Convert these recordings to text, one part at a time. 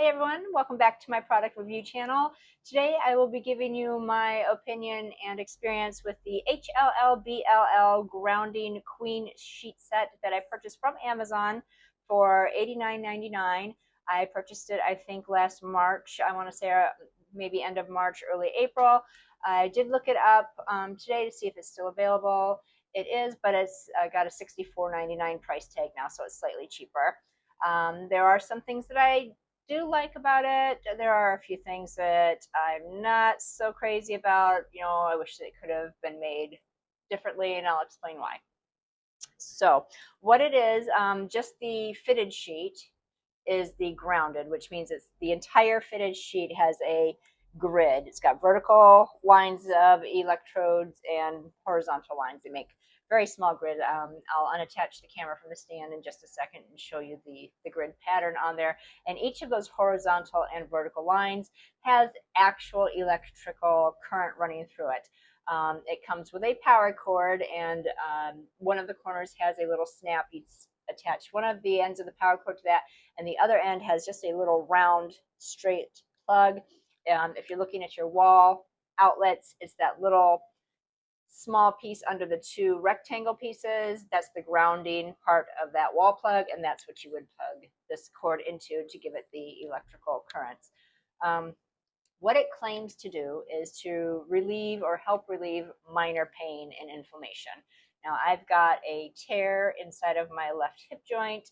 Hey everyone, welcome back to my product review channel. Today I will be giving you my opinion and experience with the HLLBLL Grounding Queen Sheet Set that I purchased from Amazon for $89.99. I purchased it, I think, last March. I want to say maybe end of March, early April. I did look it up today to see if it's still available. It is, but it's got a $64.99 price tag now, so it's slightly cheaper. There are some things that I do like about it. There are a few things that I'm not so crazy about. I wish that it could have been made differently, and I'll explain why. So, what it is, just the fitted sheet is the grounded, which means it's the entire fitted sheet has a grid. It's got vertical lines of electrodes and horizontal lines. They make very small grid. I'll unattach the camera from the stand in just a second and show you the grid pattern on there. And each of those horizontal and vertical lines has actual electrical current running through it. It comes with a power cord, and one of the corners has a little snap. You attach one of the ends of the power cord to that, and the other end has just a little round, straight plug. If you're looking at your wall outlets, it's that little small piece under the two rectangle pieces. That's the grounding part of that wall plug, and that's what you would plug this cord into to give it the electrical currents. What it claims to do is to relieve or help relieve minor pain and inflammation. Now, I've got a tear inside of my left hip joint.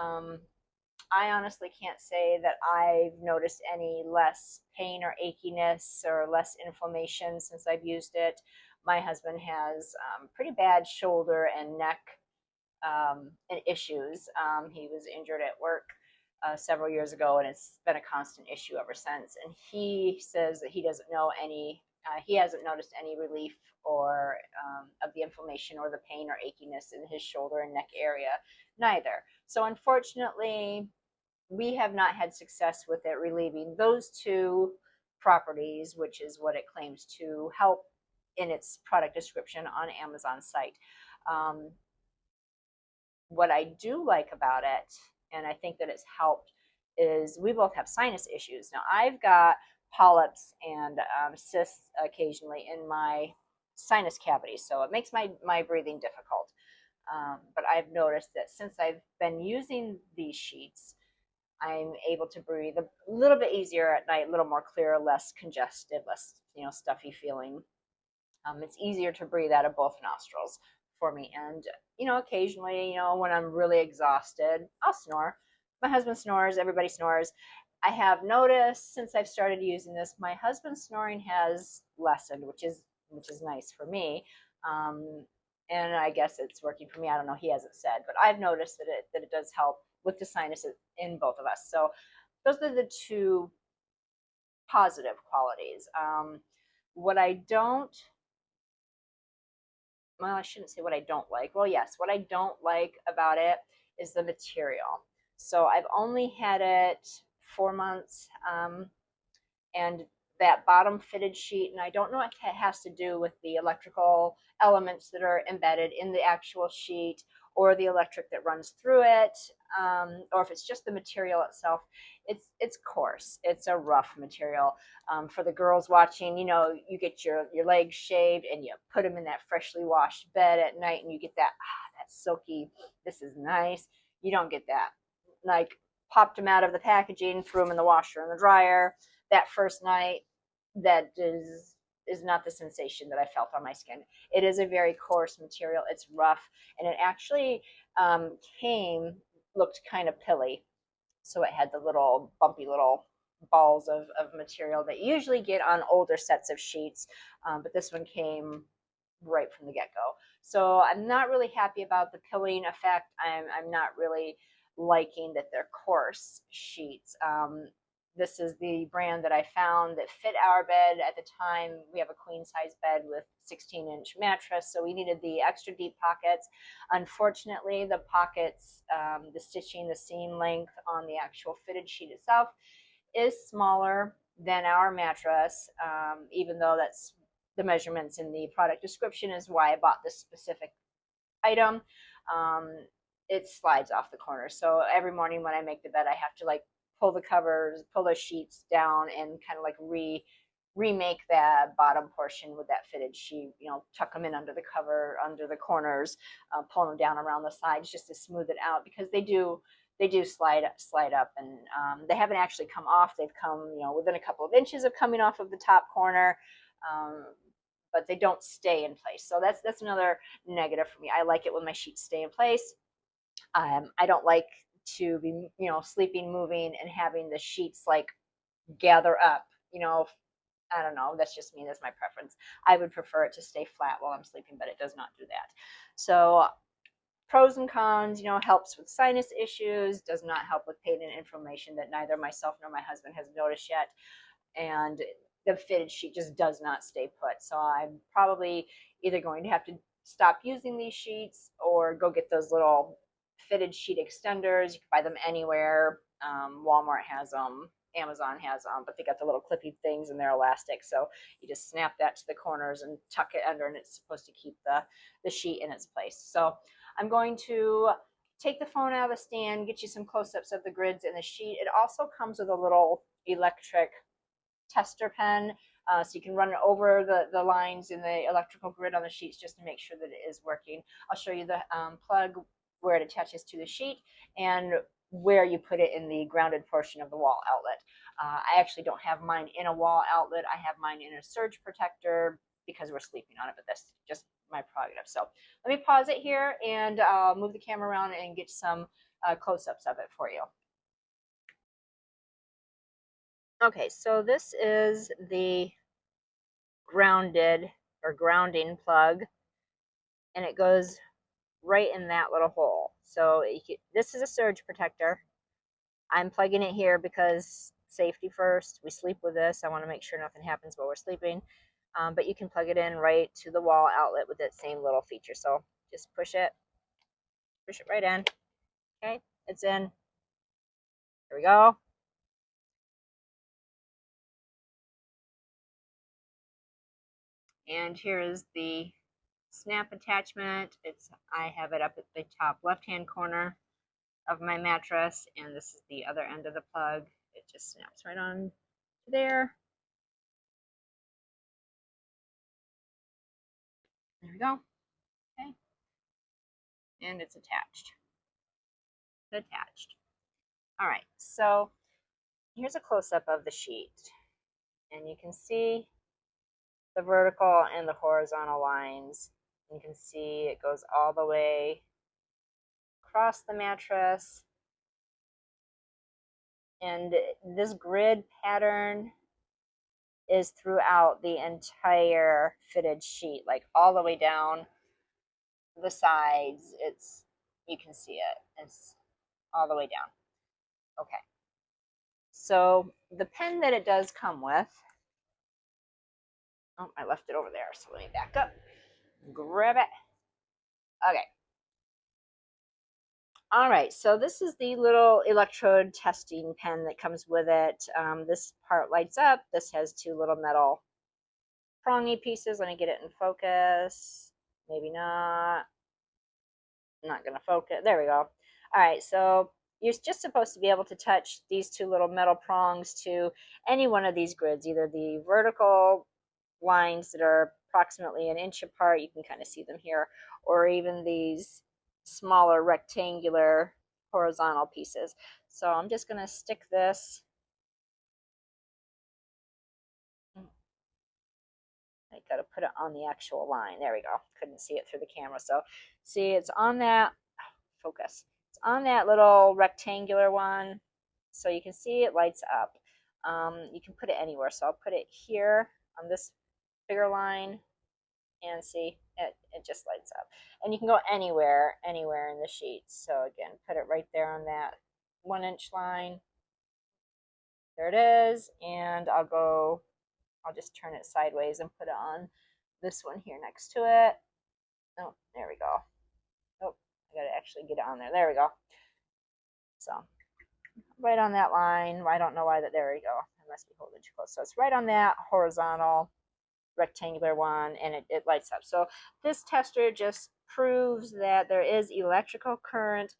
I honestly can't say that I've noticed any less pain or achiness or less inflammation since I've used it. My husband has pretty bad shoulder and neck issues. He was injured at work several years ago, and it's been a constant issue ever since. And he says that he doesn't know any, he hasn't noticed any relief or of the inflammation or the pain or achiness in his shoulder and neck area, neither. So unfortunately, we have not had success with it relieving those two properties, which is what it claims to help in its product description on Amazon's site. What I do like about it, and I think that it's helped, is we both have sinus issues. Now, I've got polyps and cysts occasionally in my sinus cavity, so it makes my breathing difficult. But I've noticed that since I've been using these sheets, I'm able to breathe a little bit easier at night, a little more clear, less congested, less stuffy feeling. It's easier to breathe out of both nostrils for me. And occasionally, when I'm really exhausted, I'll snore. My husband snores. Everybody snores. I have noticed since I've started using this, my husband's snoring has lessened, which is nice for me. And I guess it's working for me. I don't know. He hasn't said, but I've noticed that it does help with the sinuses in both of us. So those are the two positive qualities. What I don't, well, I shouldn't say what I don't like. Well, yes, what I don't like about it is the material. So I've only had it 4 months, and that bottom fitted sheet, and I don't know if it has to do with the electrical elements that are embedded in the actual sheet or the electric that runs through it, or if it's just the material itself. It's coarse. It's a rough material. For the girls watching, you get your legs shaved and you put them in that freshly washed bed at night, and you get that silky. This is nice. You don't get that. Like, popped them out of the packaging, threw them in the washer and the dryer that first night. That is not the sensation that I felt on my skin. It is a very coarse material. It's rough, and it actually looked kind of pilly. So it had the little bumpy little balls of material that you usually get on older sets of sheets, but this one came right from the get-go. So I'm not really happy about the pilling effect. I'm not really liking that they're coarse sheets. This is the brand that I found that fit our bed at the time. We have a queen size bed with 16-inch mattress, so we needed the extra deep pockets. Unfortunately, the pockets, the stitching, the seam length on the actual fitted sheet itself is smaller than our mattress, even though that's the measurements in the product description is why I bought this specific item. It slides off the corner. So every morning when I make the bed, I have to pull the covers, pull the sheets down, and kind of like remake that bottom portion with that fitted sheet. You know, tuck them in under the cover, under the corners, pull them down around the sides just to smooth it out, because they do slide up, and they haven't actually come off. They've come, you know, within a couple of inches of coming off of the top corner. But they don't stay in place. So that's another negative for me. I like it when my sheets stay in place. I don't like to be, you know, sleeping, moving, and having the sheets like gather up. You know, I don't know. That's just me. That's my preference. I would prefer it to stay flat while I'm sleeping, but it does not do that. So pros and cons, you know, helps with sinus issues, does not help with pain and inflammation that neither myself nor my husband has noticed yet. And the fitted sheet just does not stay put. So I'm probably either going to have to stop using these sheets or go get those little fitted sheet extenders. You can buy them anywhere. Walmart has them, Amazon has them, but they got the little clippy things and they're elastic. So you just snap that to the corners and tuck it under, and it's supposed to keep the sheet in its place. So I'm going to take the phone out of the stand, get you some close-ups of the grids and the sheet. It also comes with a little electric tester pen, so you can run it over the lines in the electrical grid on the sheets just to make sure that it is working. I'll show you the plug, where it attaches to the sheet, and where you put it in the grounded portion of the wall outlet. I actually don't have mine in a wall outlet. I have mine in a surge protector because we're sleeping on it, but that's just my prerogative. So let me pause it here and move the camera around and get some close-ups of it for you. Okay, so this is the grounded or grounding plug, and it goes right in that little hole. So this is a surge protector. I'm plugging it here because safety first. We sleep with this. I want to make sure nothing happens while we're sleeping. But you can plug it in right to the wall outlet with that same little feature. So just push it right in. Okay, it's in. Here we go. And here is the snap attachment. I have it up at the top left-hand corner of my mattress, and this is the other end of the plug. It just snaps right on there. There we go. Okay. And it's attached. All right, so here's a close-up of the sheet, and you can see the vertical and the horizontal lines. You can see it goes all the way across the mattress, and this grid pattern is throughout the entire fitted sheet, like all the way down the sides. You can see it's all the way down. Okay, so the pen that it does come with, oh, I left it over there, so let me back up, grab it. Okay. All right, so this is the little electrode testing pen that comes with it. This part lights up. This has two little metal prongy pieces. Let me get it in focus. Maybe not. Not going to focus. There we go. All right, so you're just supposed to be able to touch these two little metal prongs to any one of these grids, either the vertical lines that are approximately an inch apart, you can kind of see them here, or even these smaller rectangular horizontal pieces. So I'm just going to stick this, I got to put it on the actual line. There we go. Couldn't see it through the camera. So see, it's on that, focus. It's on that little rectangular one. So you can see it lights up. You can put it anywhere. So I'll put it here on this bigger line, and see, it just lights up. And you can go anywhere in the sheet. So again, put it right there on that 1 inch line. There it is. And I'll just turn it sideways and put it on this one here next to it. Oh, there we go. Oh, I gotta actually get it on there. There we go. So right on that line. I don't know why that, there we go. I must be holding too close. So it's right on that horizontal rectangular one, and it lights up. So this tester just proves that there is electrical current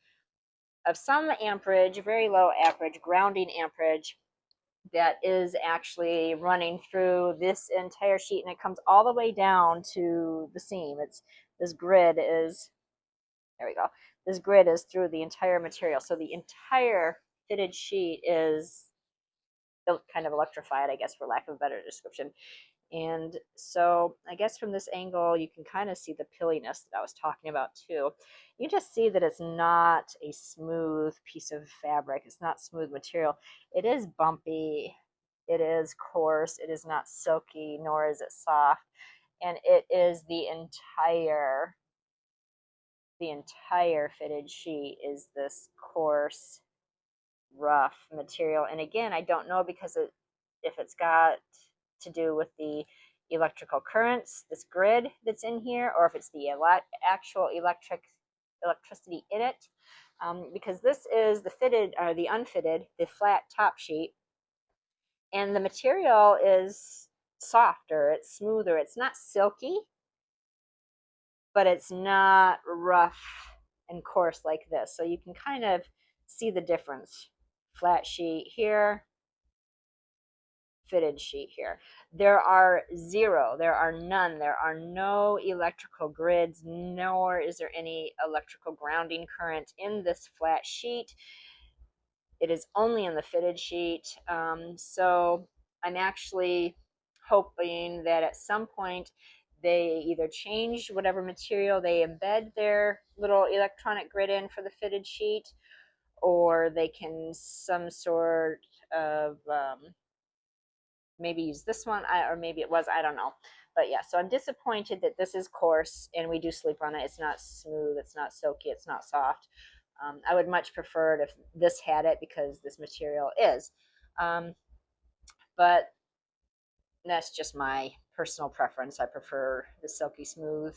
of some amperage, very low amperage, grounding amperage, that is actually running through this entire sheet, and it comes all the way down to the seam. This grid is, there we go. This grid is through the entire material. So the entire fitted sheet is kind of electrified, I guess, for lack of a better description. And so I guess from this angle, you can kind of see the pilliness that I was talking about too. You just see that it's not a smooth piece of fabric. It's not smooth material. It is bumpy. It is coarse. It is not silky, nor is it soft. And it is the entire fitted sheet is this coarse, rough material. And again, I don't know because if it's got to do with the electrical currents, this grid that's in here, or if it's the actual electricity in it, because this is the fitted or the unfitted, the flat top sheet, and the material is softer, it's smoother, it's not silky, but it's not rough and coarse like this. So you can kind of see the difference. Flat sheet here, fitted sheet here. There are none, there are no electrical grids, nor is there any electrical grounding current in this flat sheet. It is only in the fitted sheet. So I'm actually hoping that at some point they either change whatever material they embed their little electronic grid in for the fitted sheet, or they can some sort of maybe use this one, or maybe it was, I don't know. But yeah, so I'm disappointed that this is coarse and we do sleep on it. It's not smooth, it's not silky, it's not soft. I would much prefer it if this had it, because this material is. But that's just my personal preference. I prefer the silky smooth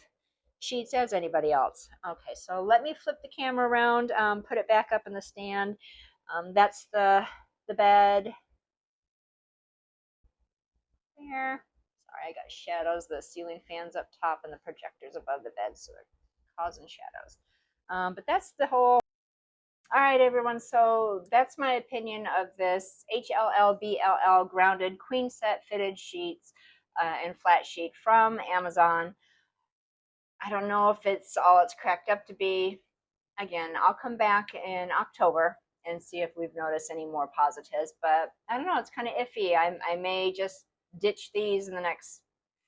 sheets as anybody else. Okay, so let me flip the camera around, put it back up in the stand. That's the bed there. Sorry, I got shadows. The ceiling fans up top and the projectors above the bed, so they're causing shadows. But that's the whole. All right, everyone. So that's my opinion of this HLL grounded queen set fitted sheets and flat sheet from Amazon. I don't know if it's all it's cracked up to be. Again, I'll come back in October and see if we've noticed any more positives, but I don't know, it's kind of iffy. I may just ditch these in the next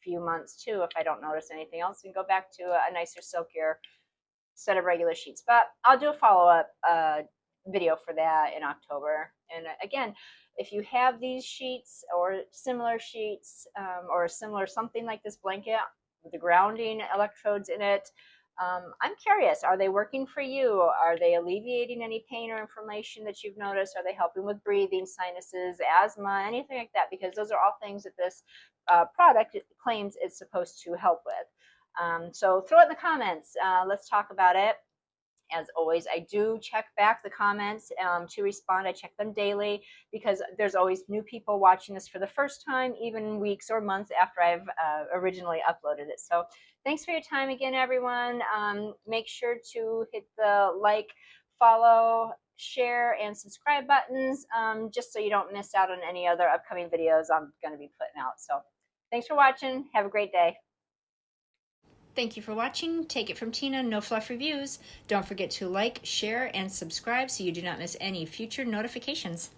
few months too if I don't notice anything else, and go back to a nicer, silkier set of regular sheets. But I'll do a follow-up video for that in October. And again, if you have these sheets or similar sheets, or similar something like this blanket with the grounding electrodes in it, I'm curious, are they working for you? Are they alleviating any pain or inflammation that you've noticed? Are they helping with breathing, sinuses, asthma, anything like that? Because those are all things that this product claims it's supposed to help with. So throw it in the comments. Let's talk about it. As always, I do check back the comments to respond. I check them daily because there's always new people watching this for the first time, even weeks or months after I've originally uploaded it. So thanks for your time again, everyone. Make sure to hit the like, follow, share, and subscribe buttons, just so you don't miss out on any other upcoming videos I'm going to be putting out. So thanks for watching. Have a great day. Thank you for watching. Take it from Tina, No Fluff Reviews. Don't forget to like, share, and subscribe so you do not miss any future notifications.